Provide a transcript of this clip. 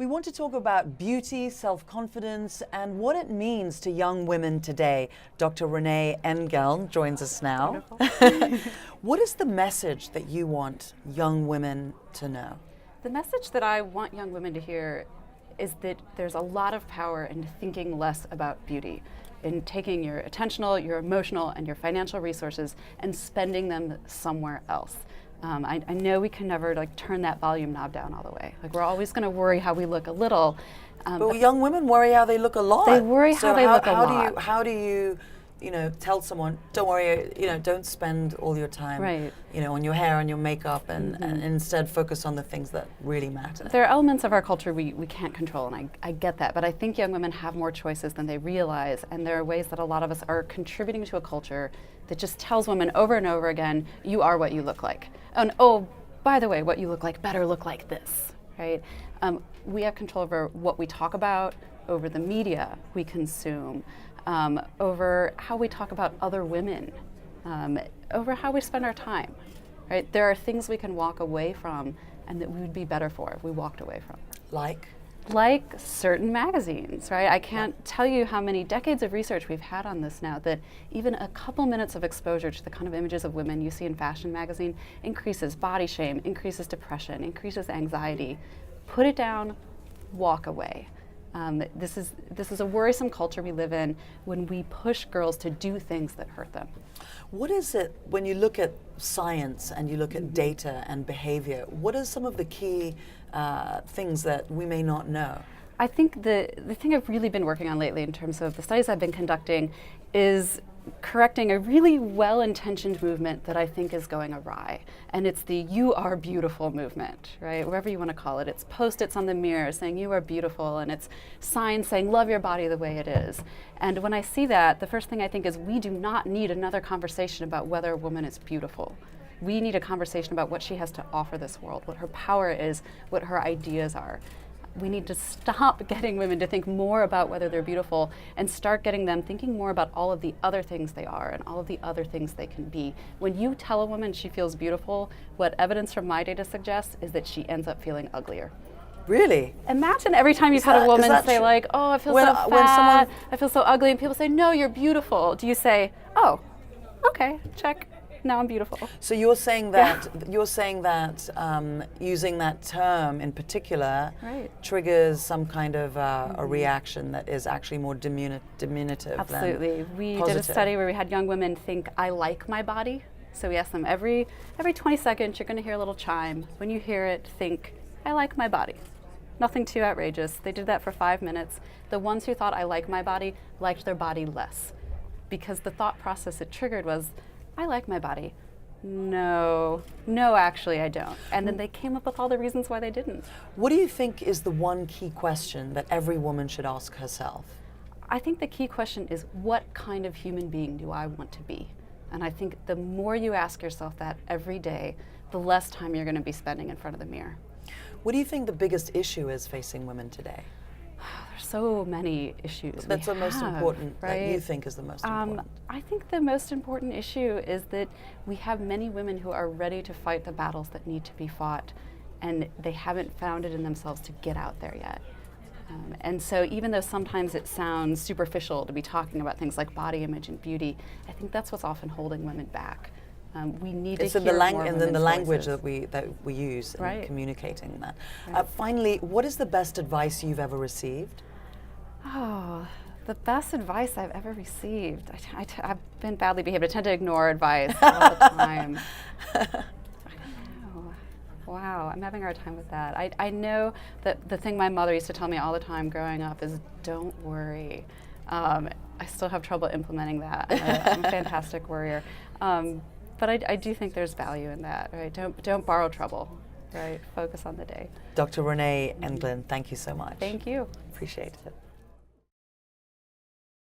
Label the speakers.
Speaker 1: We want to talk about beauty, self-confidence, and what it means to young women today. Dr. Renee Engeln joins us now. What is the message that you want young women to know?
Speaker 2: The message that I want young women to hear is that there's a lot of power in thinking less about beauty, in taking your attentional, your emotional, and your financial resources and spending them somewhere else. I know we can never turn that volume knob down all the way. We're always going to worry how we look a little.
Speaker 1: But young women worry how they look a lot.
Speaker 2: They worry how they look a lot.
Speaker 1: How do you tell someone, don't worry, don't spend all your time, on your hair and your makeup, and instead focus on the things that really matter?
Speaker 2: There are elements of our culture we can't control, and I get that, but I think young women have more choices than they realize, and there are ways that a lot of us are contributing to a culture that just tells women over and over again, you are what you look like. And oh, by the way, what you look like better look like this, right? We have control over what we talk about, over the media we consume, over how we talk about other women, over how we spend our time, right? There are things we can walk away from and that we would be better for if we walked away from. Like certain magazines, right? I can't tell you how many decades of research we've had on this now that even a couple minutes of exposure to the kind of images of women you see in fashion magazine increases body shame, increases depression, increases anxiety. Put it down, walk away. This is a worrisome culture we live in when we push girls to do things that hurt them.
Speaker 1: What is it, when you look at science and you look at data and behavior, what are some of the key things that we may not know?
Speaker 2: I think the thing I've really been working on lately in terms of the studies I've been conducting is correcting a really well-intentioned movement that I think is going awry. And it's the "you are beautiful" movement, right? Whatever you want to call it. It's post-its on the mirror saying you are beautiful, and it's signs saying love your body the way it is. And when I see that, the first thing I think is we do not need another conversation about whether a woman is beautiful. We need a conversation about what she has to offer this world, what her power is, what her ideas are. We need to stop getting women to think more about whether they're beautiful and start getting them thinking more about all of the other things they are and all of the other things they can be. When you tell a woman she feels beautiful, what evidence from my data suggests is that she ends up feeling uglier.
Speaker 1: Really?
Speaker 2: Imagine every time you've had a woman say oh, I feel so fat, I feel so ugly, and people say, no, you're beautiful. Do you say, oh, okay, check. Now I'm beautiful.
Speaker 1: So you're saying that using that term in particular triggers some kind of a reaction that is actually more diminutive.
Speaker 2: Absolutely. We
Speaker 1: positive.
Speaker 2: Did a study where we had young women think, I like my body. So we asked them every 20 seconds, you're going to hear a little chime. When you hear it, think, I like my body. Nothing too outrageous. They did that for 5 minutes. The ones who thought I like my body liked their body less, because the thought process it triggered was, I like my body. No, actually I don't. And then they came up with all the reasons why they didn't.
Speaker 1: What do you think is the one key question that every woman should ask herself?
Speaker 2: I think the key question is, what kind of human being do I want to be? And I think the more you ask yourself that every day, the less time you're going to be spending in front of the mirror.
Speaker 1: What do you think the biggest issue is facing women today?
Speaker 2: There's so many issues.
Speaker 1: That's the most important,
Speaker 2: right?
Speaker 1: That you think is the most important.
Speaker 2: I think the most important issue is that we have many women who are ready to fight the battles that need to be fought, and they haven't found it in themselves to get out there yet. And so even though sometimes it sounds superficial to be talking about things like body image and beauty, I think that's what's often holding women back. We need to hear more
Speaker 1: and then the language
Speaker 2: voices.
Speaker 1: that we use in communicating that.
Speaker 2: Right.
Speaker 1: Finally, what is the best advice you've ever received?
Speaker 2: Oh, the best advice I've ever received. I've been badly behaved. I tend to ignore advice all the time. I don't know. Wow, I'm having a hard time with that. I know that the thing my mother used to tell me all the time growing up is, don't worry. I still have trouble implementing that. I'm a fantastic worrier. But I do think there's value in that, right? Don't borrow trouble, right? Focus on the day.
Speaker 1: Dr. Renee Engeln, thank you so much.
Speaker 2: Thank you.
Speaker 1: Appreciate it.